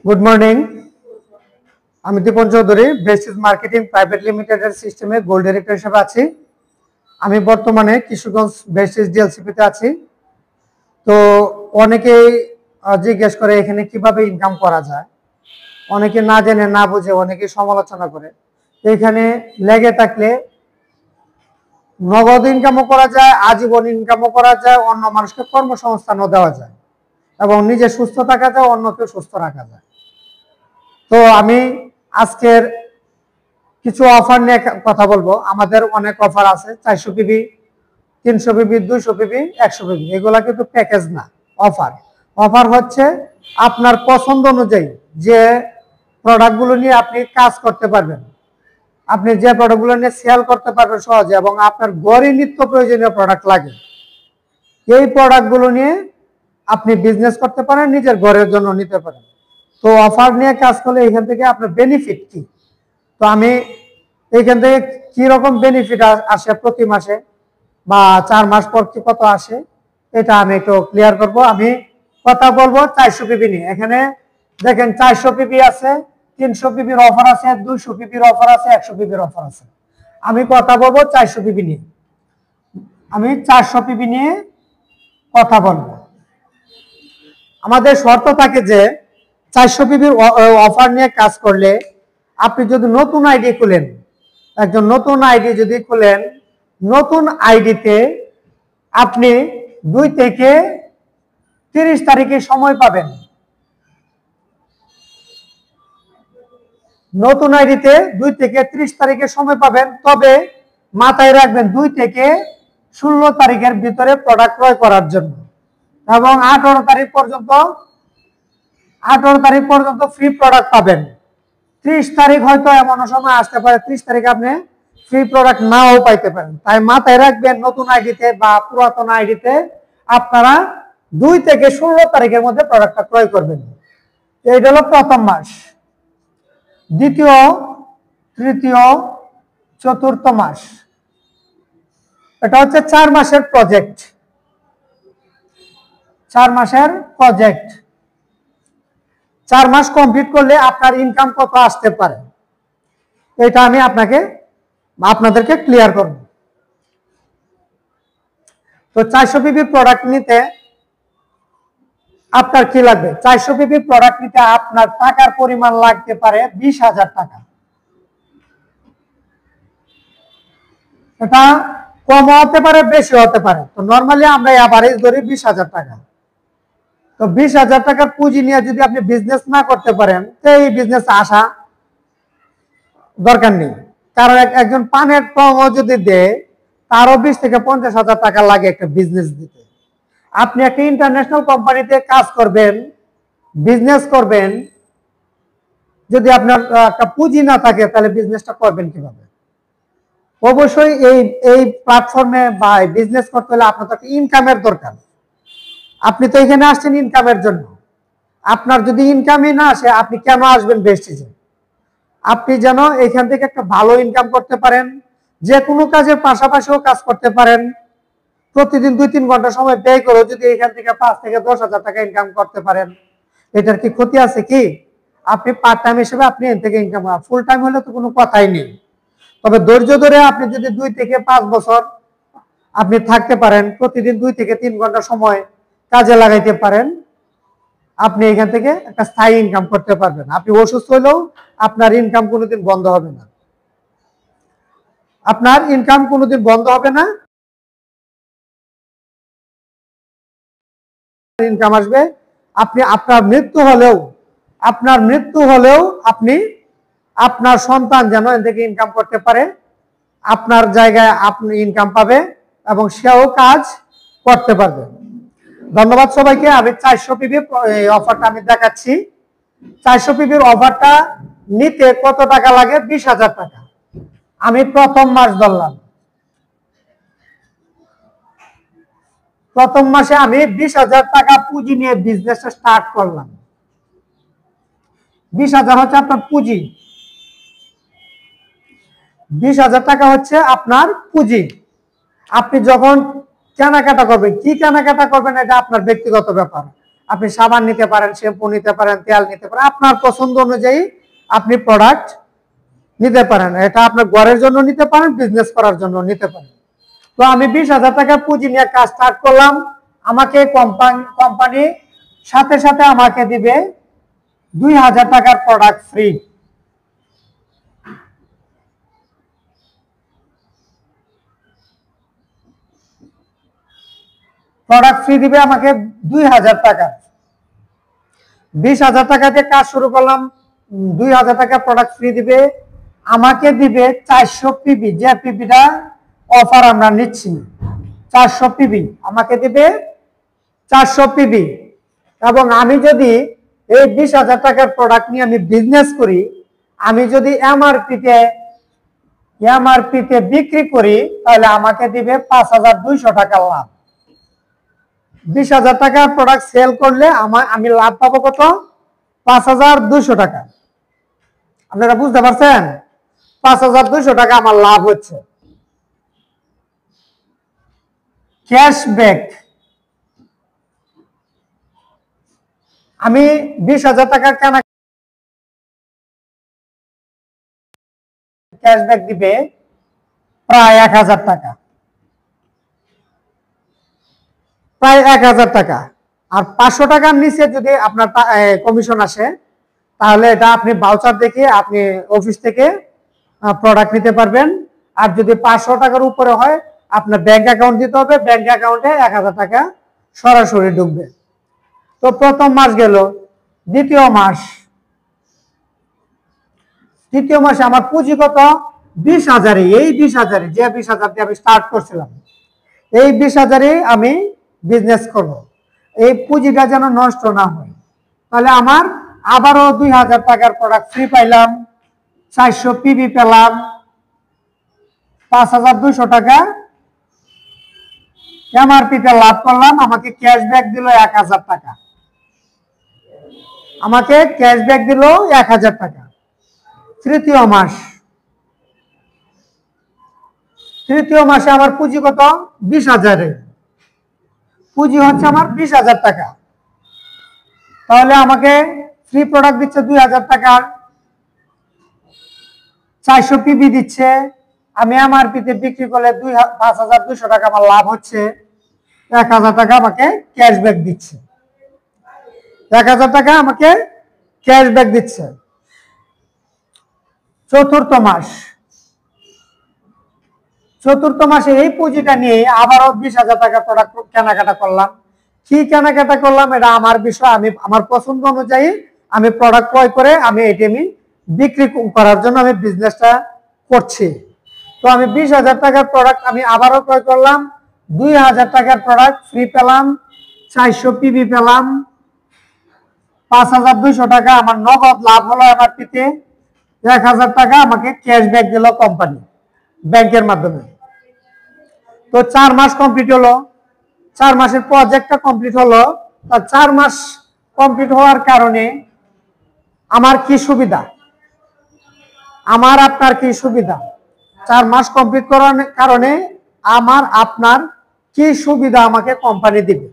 Good morning. আমি দীপন Chowdhury, besties marketing private লিমিটেডের সিস্টেমে গোল্ড ডিরেক্টর হিসেবে আছি। আমি বর্তমানে কিশোরগঞ্জ বেস্টিজ ডিএলসিপিতে আছি। তো অনেকেই জিজ্ঞেস করে এখানে কিভাবে ইনকাম করা যায়, অনেকে না জেনে না বুঝে অনেকে সমালোচনা করে। এখানে লেগে থাকলে নগদ ইনকামও করা যায়, আজীবন ইনকামও করা যায়, অন্য মানুষকে কর্মসংস্থানও দেওয়া যায় এবং নিজে সুস্থ থাকা যায়, অন্যকেও সুস্থ রাখা যায়। তো আমি আজকের কিছু অফার নিয়ে কথা বলবো। আমাদের অনেক অফার আছে, 400 পিবি, 300 পিবি, 200 পিবি, 100 পিবি। এগুলা কিন্তু প্যাকেজ না, অফার। অফার হচ্ছে আপনার পছন্দ অনুযায়ী যে প্রোডাক্টগুলো নিয়ে আপনি কাজ করতে পারবেন, আপনি যে প্রোডাক্টগুলো নিয়ে সেল করতে পারবেন সহজে, এবং আপনার ঘরে নিত্য প্রয়োজনীয় প্রোডাক্ট লাগে, এই প্রোডাক্টগুলো নিয়ে আপনি বিজনেস করতে পারেন, নিজের ঘরের জন্য নিতে পারেন। তো অফার নিয়ে কাজ করলে এখান থেকে আপনার বেনিফিট কি, তো আমি এইখান থেকে কি রকম বেনিফিট আসে প্রতি মাসে বা 4 মাস পর কি কত আসে, এটা আমি একটু ক্লিয়ার করব। আমি কথা বলবো 400 পিবি নিয়ে। এখানে দেখেন 400 পিবি আছে, 300 পিবির অফার আছে, 200 পিবির অফার আছে, 100 পিবির অফার আছে। আমি কথা বলবো 400 পিবি নিয়ে। আমি 400 পিবি নিয়ে কথা বলবো। আমাদের শর্ত থাকে যে 400 পিবির অফার নিয়ে কাজ করলে আপনি যদি নতুন আইডি খুলেন, একজন নতুন আইডি যদি খুলেন, নতুন আইডিতে আপনি 2 থেকে 30 তারিখে সময় পাবেন। নতুন আইডিতে 2 থেকে 30 তারিখে সময় পাবেন। তবে মাথায় রাখবেন 2 থেকে 16 তারিখের ভিতরে প্রোডাক্ট ক্রয় করার জন্য, এবং 18 তারিখ পর্যন্ত ফ্রি প্রোডাক্ট পাবেন। 30 তারিখ হয়তো এমন সময় আসতে পারে 30 তারিখ আপনি ফ্রি প্রোডাক্ট নাও পাইতে পারেন। তাই মাথায় রাখবেন নতুন আইডিতে বা পুরাতন আইডিতে আপনারা 2 থেকে 16 তারিখের মধ্যে প্রোডাক্টটা ক্রয় করবেন। এইটা হলো প্রথম মাস। দ্বিতীয়, তৃতীয়, চতুর্থ মাস, এটা হচ্ছে 4 মাসের প্রজেক্ট। 4 মাসের প্রজেক্ট, 4 মাস কমপ্লিট করলে আপনার ইনকাম কত আসতে পারে এটা আমি আপনাদেরকে ক্লিয়ার করব। তো 400 পিবি প্রোডাক্ট নিতে আপনার কি লাগবে? 400 পিবি প্রোডাক্ট নিতে আপনার টাকার পরিমাণ লাগতে পারে 20,000 টাকা। এটা কম হতে পারে, বেশি হতে পারে। তো নরমালি আমরা এভারেজ ধরি 20,000 টাকা। তো 20,000 টাকার পুঁজি নিয়ে যদি আপনি বিজনেস না করতে পারেন, তো এই বিজনেস আসা দরকার নেই। কারণ একজন পানের টঙও যদি দেয়, তারও 20 থেকে 50,000 টাকা লাগে একটা বিজনেস দিতে। আপনি একটা ইন্টারন্যাশনাল কোম্পানিতে কাজ করবেন, বিজনেস করবেন, যদি আপনার একটা পুঁজি না থাকে তাহলে বিজনেসটা করবেন কিভাবে? অবশ্যই এই প্ল্যাটফর্মে বা বিজনেস করতে হলে আপনার তো একটা ইনকামের দরকার। আপনি তো এখানে আসছেন ইনকামের জন্য। আপনার যদি ইনকামই না আসে, আপনি কেন আসবেন বেস্টিজে? আপনি যেন এখান থেকে একটা ভালো ইনকাম করতে পারেন, যে কোনো কাজের পাশাপাশিও কাজ করতে পারেন। প্রতিদিন 2-3 ঘন্টা সময় ব্যয় করে যদি এখান থেকে 5 থেকে 10,000 টাকা ইনকাম করতে পারেন, এটার কি ক্ষতি আছে কি? আপনি পার্ট টাইম হিসেবে আপনি এখান থেকে ইনকাম করেন, ফুল টাইম হলে তো কোনো কথাই নেই। তবে ধৈর্য ধরে আপনি যদি 2 থেকে 5 বছর আপনি থাকতে পারেন, প্রতিদিন 2 থেকে 3 ঘন্টা সময় কাজে লাগাইতে পারেন, আপনি এখান থেকে একটা স্থায়ী ইনকাম করতে পারবেন। আপনি অসুস্থ হলেও আপনার ইনকাম কোনোদিন বন্ধ হবে না। আপনার ইনকাম কোনোদিন বন্ধ হবে না, ইনকাম আসবে। আপনি আপনার মৃত্যু হলেও আপনি আপনার সন্তান যেন এখান থেকে ইনকাম করতে পারে, আপনার জায়গায় আপনি ইনকাম পাবে এবং সেও কাজ করতে পারবে। ধন্যবাদ সবাইকে। আমি 400 পিবি অফারটা আমি দেখাচ্ছি। 400 পিবির অফারটা নিতে কত টাকা লাগে? 20,000 টাকা। আমি প্রথম মাস ধরলাম, প্রথম মাসে আমি 20,000 টাকা পুঁজি নিয়ে বিজনেসটা স্টার্ট করলাম। 20,000 হচ্ছে আপনার পুঁজি, 20,000 টাকা হচ্ছে আপনার পুঁজি। আপনি যখন কেনাকাটা করবেন, কি কেনাকাটা করবেন এটা আপনার ব্যক্তিগত ব্যাপার। আপনি সাবান নিতে পারেন, শ্যাম্পু নিতে পারেন, তেল নিতে পারেন, আপনার পছন্দ অনুযায়ী আপনি প্রোডাক্ট নিতে পারেন। এটা আপনার ঘরের জন্য নিতে পারেন, বিজনেস করার জন্য নিতে পারেন। তো আমি 20,000 টাকা পুঁজি নিয়ে কাজ স্টার্ট করলাম। আমাকে কোম্পানি সাথে সাথে আমাকে দিবে 2,000 টাকার প্রোডাক্ট ফ্রি। প্রোডাক্ট ফ্রি দিবে আমাকে 2,000 টাকা। 20,000 টাকা দিয়ে কাজ শুরু করলাম, 2,000 টাকা প্রোডাক্ট ফ্রি দিবে। আমাকে দিবে 400 পিবি, যে পিবিটা অফার আমরা নিচ্ছি 400 পিবি আমাকে দিবে, 400 পিবি। এবং আমি যদি এই 20,000 টাকার প্রোডাক্ট নিয়ে আমি বিজনেস করি, আমি যদি এমআরপিতে বিক্রি করি, তাহলে আমাকে দিবে 5,200 টাকা লাভ। 20,000 টাকার প্রোডাক্ট সেল করলে আমি লাভ পাবো কত? 5,200 টাকা। আপনারা বুঝতে পারছেন? 5,200 টাকা আমার লাভ হচ্ছে। ক্যাশব্যাক, আমি 20,000 টাকা কেনা ক্যাশব্যাক দিবে প্রায় 1,000 টাকা, প্রায় 1,000 টাকা। আর 500 টাকার নিচে যদি আপনার কমিশন আসে, তাহলে এটা আপনি ভাউচার দেখে আপনি অফিস থেকে প্রোডাক্ট নিতে পারবেন। আর যদি 500 টাকার উপরে হয়, আপনার ব্যাংক অ্যাকাউন্ট দিতে হবে, ব্যাংক অ্যাকাউন্টে 1,000 টাকা সরাসরি ঢুকবে। তো প্রথম মাস গেল, দ্বিতীয় মাসে আমার পুঁজিগত 20,000, এই 20,000 যে 20,000 দিয়ে আমি স্টার্ট করছিলাম, এই 20,000 আমি বিজনেস করব। এই পুঁজিটা যেন নষ্ট না হয়, তাহলে আমার আবারও 2,000 টাকার প্রোডাক্ট ফ্রি পাইলাম, 400 পিবি পেলাম, 5,200 টাকা এমআরপিতে লাভ করলাম। আমাকে ক্যাশব্যাক দিল 1,000 টাকা, আমাকে ক্যাশব্যাক দিল 1,000 টাকা। তৃতীয় মাসে আমার পুঁজি কত? 20,000, পুঁজি হচ্ছে আমার 20,000 টাকা। তাহলে আমাকে ফ্রি প্রোডাক্ট দিচ্ছে 2,000 টাকার, 400 পিবি দিচ্ছে। আমি এমআরপিতে বিক্রি করলে 5,200 টাকা আমার লাভ হচ্ছে। 1,000 টাকা আমাকে ক্যাশব্যাক দিচ্ছে, 1,000 টাকা আমাকে ক্যাশব্যাক দিচ্ছে। চতুর্থ মাসে এই পুঁজিটা নিয়ে আবারও 20,000 টাকা প্রোডাক্ট কেনাকাটা করলাম। কি কেনাকাটা করলাম এটা আমার বিষয়, আমি আমার পছন্দ অনুযায়ী আমি প্রোডাক্ট ক্রয় করে আমি বিক্রি করার জন্য আমি বিজনেসটা করছি। তো আমি 20,000 টাকার প্রোডাক্ট আমি আবারও ক্রয় করলাম, 2,000 টাকার প্রোডাক্ট ফ্রি পেলাম, 400 পিবি পেলাম, 5,200 টাকা আমার নগদ লাভ হলো এমআরপিতে। 1,000 টাকা আমাকে ক্যাশব্যাক দিল কোম্পানি ব্যাংকের মাধ্যমে। তো 4 মাস কমপ্লিট হলো, 4 মাসের প্রজেক্টটা কমপ্লিট হলো। 4 মাস কমপ্লিট হওয়ার কারণে আমার কি সুবিধা, আমার আপনার কি সুবিধা? 4 মাস কমপ্লিট করার কারণে আমার আপনার কি সুবিধা আমাকে কোম্পানি দিবে?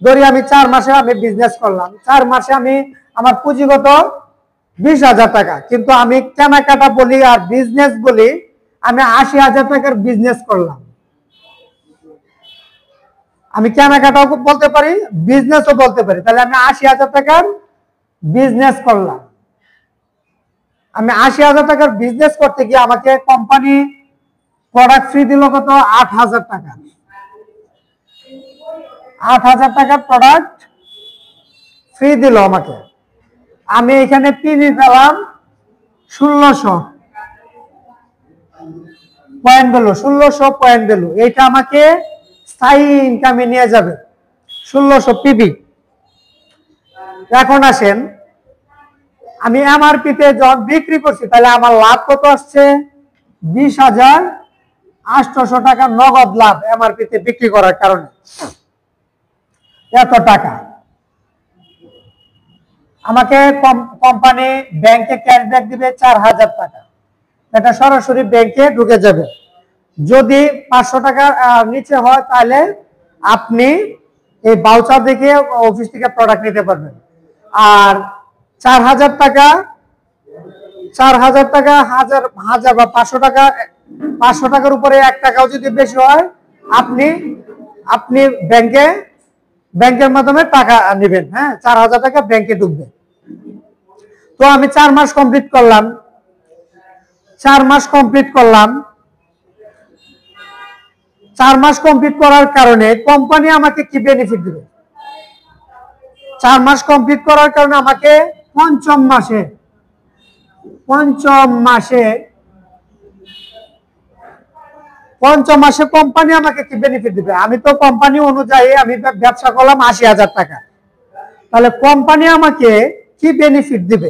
ধরি আমি 4 মাসে আমি বিজনেস করলাম, 4 মাসে আমি আমার পুঁজিগত 20,000 টাকা, কিন্তু আমি কেনাকাটা বলি আর বিজনেস বলি আমি 80,000 টাকার বিজনেস করলাম। আমি কেনাকাটাও বলতে পারি, বিজনেসও বলতে পারি। তাহলে আমি 80,000 টাকার বিজনেস করলাম। আমি 80,000 টাকার বিজনেস করতে গিয়ে আমাকে কোম্পানি প্রোডাক্ট ফ্রি দিল কত? 8,000 টাকা। 8,000 টাকার প্রোডাক্ট ফ্রি দিল আমাকে। আমি এখানে পিবি পেলাম 1,600 পয়েন্ট ভ্যালু, 1,600 পয়েন্ট ভ্যালু। এটা আমাকে স্থায়ী ইনকামে নিয়ে যাবে, 1,600 পিবি। এখন আসেন, আমি এমআরপিতে যখন বিক্রি করছি, তাহলে আমার লাভ কত আসছে? 20,800 টাকা নগদ লাভ এমআরপিতে বিক্রি করার কারণে। এত টাকা আমাকে কোম্পানি ব্যাংকে ক্যাশব্যাক দিবে 4,000 টাকা, এটা সরাসরি ব্যাংকে ঢুকে যাবে। যদি 500 টাকার নিচে হয়, তাহলে আপনি এই ভাউচার দেখে অফিস থেকে প্রোডাক্ট নিতে পারবেন। আর 4000 টাকা 4000 টাকা, 1000 বা 500 টাকা, 500 টাকার উপরে 1 টাকাও যদি বেশি হয় আপনি ব্যাংকের মাধ্যমে টাকা নেবেন। হ্যাঁ, 4000 টাকা ব্যাংকে ঢুকবে। তো আমি 4 মাস কমপ্লিট করলাম। 4 মাস কমপ্লিট করার কারণে কোম্পানি আমাকে কি বেনিফিট দিবে? 4 মাস কমপ্লিট করার কারণে আমাকে পঞ্চম মাসে কোম্পানি আমাকে কি বেনিফিট দিবে? আমি তো কোম্পানি অনুযায়ী আমি ব্যবসা করলাম 80,000 টাকা, তাহলে কোম্পানি আমাকে কি বেনিফিট দিবে?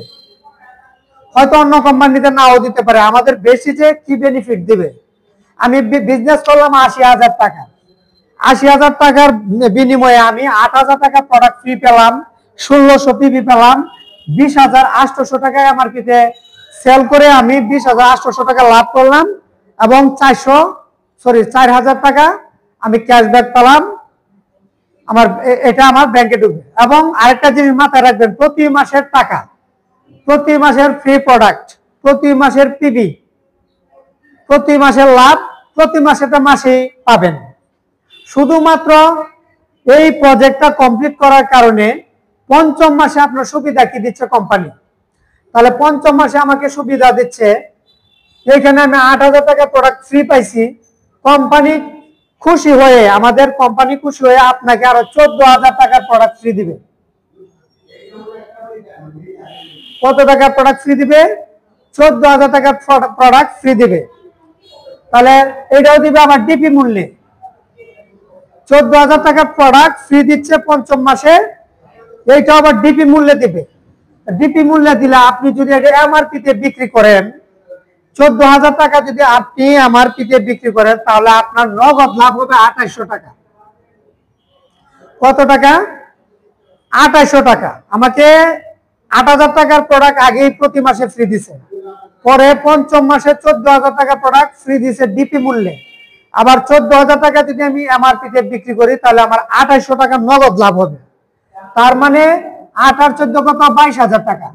হয়তো অন্য কোম্পানিতে নাও দিতে পারে। আমাদের বেশি যে কি বেনিফিট দিবে, আমি বিজনেস করলাম 80,000 টাকা, 80,000 টাকার বিনিময়ে আমি 8,000 টাকা প্রোডাক্ট ফ্রি পেলাম, 1600 পিবি পেলাম, 20,800 টাকায় আমার পিতে সেল করে আমি 20,800 টাকা লাভ করলাম এবং 4,000 টাকা আমি ক্যাশব্যাক পেলাম। এটা আমার ব্যাংকে ঢুকবে। এবং আরেকটা জিনিস মাথায় রাখবেন, প্রতি মাসের টাকা, প্রতি মাসের ফ্রি প্রোডাক্ট, প্রতি মাসের পিবি, প্রতি মাসের লাভ, প্রতি মাসেই পাবেন। শুধুমাত্র এই প্রজেক্টটা কমপ্লিট করার কারণে পঞ্চম মাসে আপনার সুবিধা কি দিচ্ছে কোম্পানি? তাহলে পঞ্চম মাসে আমাকে সুবিধা দিচ্ছে, এখানে আমি 8,000 টাকা প্রোডাক্ট ফ্রি পাইছি। কোম্পানি খুশি হয়ে আপনাকে আরো 14,000 টাকার প্রোডাক্ট ফ্রি দিবে। কত টাকার প্রোডাক্ট ফ্রি দিবে? 14,000 টাকার প্রোডাক্ট ফ্রি দিবে। তাহলে এটাও দিবে আমার ডিপি মূল্যে। 14,000 টাকার প্রোডাক্ট ফ্রি দিচ্ছে পঞ্চম মাসে, এইটা আবার ডিপি মূল্যে দিবে। ডিপি মূল্যে দিলে আপনি যদি এটা এমআরপি তে বিক্রি করেন, 14,000 টাকা যদি আপনি এমআরপি তে বিক্রি করেন, তাহলে আপনার নগদ লাভ হবে 2800 টাকা। কত টাকা? 2800 টাকা। আমাকে 8,000 টাকার প্রোডাক্ট আগেই প্রতি মাসে ফ্রি দিছে, পরে পঞ্চম মাসে 14,000 টাকা প্রোডাক্ট ফ্রি দিছে ডিপি মূল্যে। আবার 14,000 টাকা যদি আমি এমআরপি তে বিক্রি করি, তাহলে আমার 2800 টাকা নগদ লাভ হবে। তার মানে 8 আর 14 কত? 22,000 টাকা।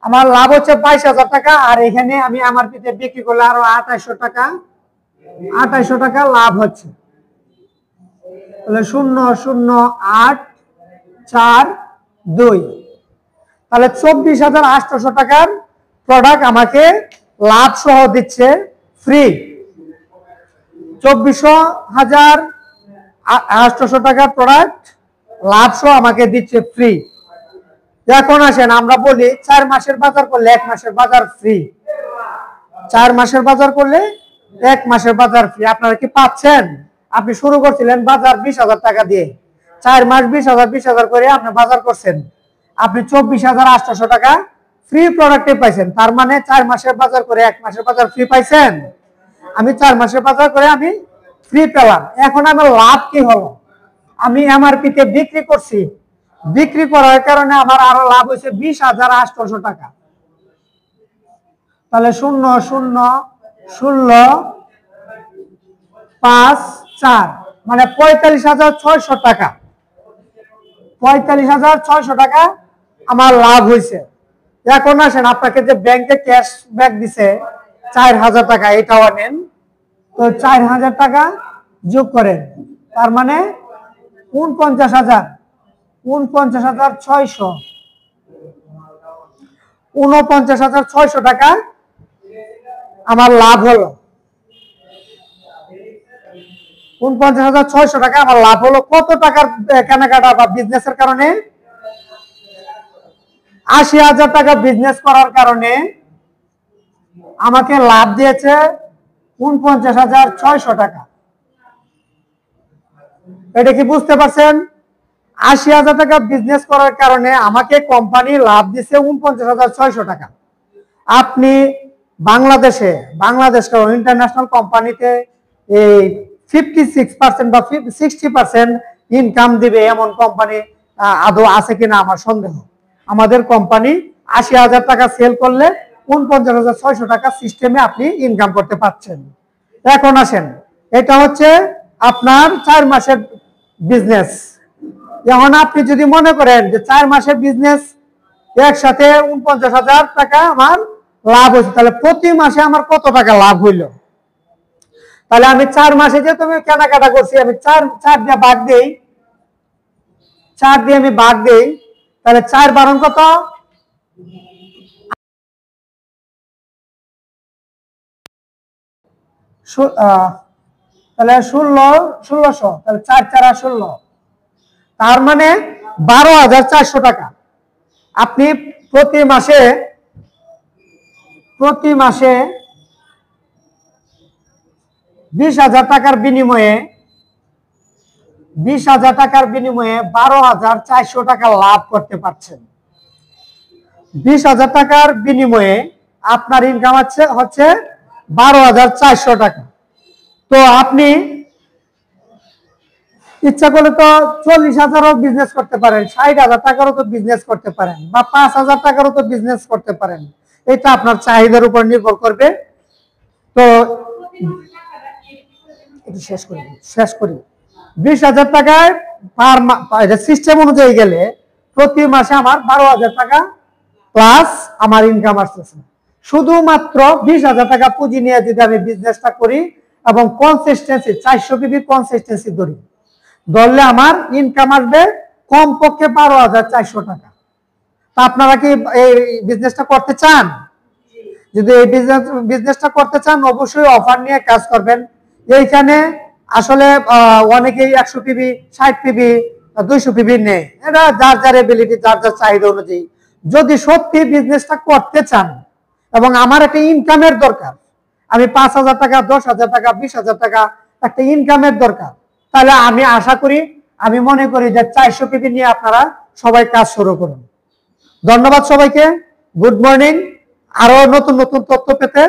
আমার লাভ হচ্ছে 22,000 টাকা। আর এখানে আমি এমআরপি তে বিক্রি করলে আরো 2800 টাকা লাভ হচ্ছে। তাহলে 0,0,8,4,2, তাহলে 24,800 টাকার প্রোডাক্ট আমাকে লাভ সহ দিচ্ছে ফ্রি। 24,800 টাকার প্রোডাক্ট লাভ সহ আমাকে দিচ্ছে ফ্রি। এখন আসেন আমরা বলি 4 মাসের বাজার করলে 1 মাসের বাজার ফ্রি। 4 মাসের বাজার করলে 1 মাসের বাজার ফ্রি। আপনারা কি পাচ্ছেন? আপনি শুরু করছিলেন বাজার 20,000 টাকা দিয়ে, 4 মাস 20,000 করে আপনি বাজার করছেন, আপনি 24,800 টাকা ফ্রি প্রোডাক্টে পাইছেন। তার মানে 4 মাসের বাজার করে 1 মাসের বাজার ফ্রি পাইছেন। আমি 4 মাসের বাজার করে আমি ফ্রি পেলাম। এখন আমার লাভ কি হলো? আমি এমআরপি তে বিক্রি করছি, বিক্রি করার কারণে আমার আরো লাভ হয়েছে 20,800 টাকা। তাহলে 0,0,16,5,4 মানে 45,600 টাকা। 45,600 টাকা আমার লাভ হয়েছে। এখন আসেন, আপনাকে যে ব্যাংকে ক্যাশব্যাক দিছে 4,000 টাকা, এটাও নেন, তো 4,000 টাকা যোগ করেন, তার মানে 49,600, 49,600 টাকা আমার লাভ হলো। 49,600 টাকা আমার লাভ হলো। কত টাকার কেনাকাটা বা বিজনেসের কারণে? 80,000 টাকা বিজনেস করার কারণে আমাকে লাভ দিয়েছে 49,600 টাকা। এটা কি বুঝতে পারছেন? 80,000 টাকা বিজনেস করার কারণে আমাকে কোম্পানি লাভ দিচ্ছে 49,600 টাকা। আপনি বাংলাদেশ ইন্টারন্যাশনাল কোম্পানিতে এই 56% বা 60% ইনকাম দিবে এমন কোম্পানি আদৌ আছে কিনা আমার সন্দেহ। আমাদের কোম্পানি 80,000 টাকা সেল করলে 49,600 টাকা সিস্টেমে আপনি ইনকাম করতে পারছেন। এখন আসেন, এটা হচ্ছে আপনার 4 মাসের বিজনেস। এখন আপনি যদি মনে করেন যে 4 মাসের বিজনেস একসাথে 49,000 টাকা আমার লাভ হয়েছে, তাহলে প্রতি মাসে আমার কত টাকা লাভ হইল? তাহলে আমি 4 মাসে যে তুমি কেনাকাটা করছি, আমি 4 দিয়ে ভাগ দেই, 4 দিয়ে আমি ভাগ দেই, তাহলে 4 বারণ কত? তাহলে 1600, তাহলে 4 4 16, তার মানে 12,400 টাকা আপনি প্রতি মাসে 20,000 টাকার বিনিময়ে 12,400 টাকা লাভ করতে পারছেন। 20,000 টাকার বিনিময়ে আপনার ইনকাম হচ্ছে 12,400 টাকা। তো আপনি ইচ্ছা করলে তো 40,000ও বিজনেস করতে পারেন, 60,000 টাকারও তো বিজনেস করতে পারেন, বা 5,000 টাকারও তো বিজনেস করতে পারেন। এটা আপনার চাহিদার উপর নির্ভর করবে। তো শেষ করি 20,000 টাকায় সিস্টেম অনুযায়ী গেলে প্রতি মাসে আমার 12,000 টাকা প্লাস আমার ইনকাম আসতেছে। শুধুমাত্র 20,000 টাকা পুঁজি নিয়ে যদি আমি বিজনেসটা করি এবং কনসিস্টেন্সি 400 পিবি কনসিস্টেন্সি ধরলে আমার ইনকাম আসবে কমপক্ষে 12,400 টাকা। তা আপনারা কি এই বিজনেসটা করতে চান? যদি এই বিজনেসটা করতে চান অবশ্যই অফার নিয়ে কাজ করবেন। এইখানে আসলে অনেকেই 100 পিবি 60 পিবি 200 পিবি নেই, এটা যার যার এবিলিটি, যার যার চাহিদা অনুযায়ী। যদি সত্যি বিজনেসটা করতে চান এবং আমার একটা ইনকামের দরকার, আমি 5,000 টাকা 10,000 টাকা 20,000 টাকা একটা ইনকামের দরকার, তাহলে আমি আশা করি, আমি মনে করি যে 400 পিবি নিয়ে আপনারা সবাই কাজ শুরু করুন। ধন্যবাদ সবাইকে, গুড মর্নিং। আরো নতুন নতুন তথ্য পেতে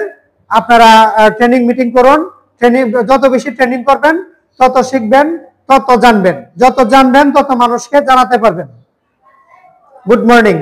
আপনারা ট্রেনিং মিটিং করুন। ট্রেনিং যত বেশি ট্রেনিং করবেন তত শিখবেন, তত জানবেন, যত জানবেন তত মানুষকে জানাতে পারবেন। Good morning.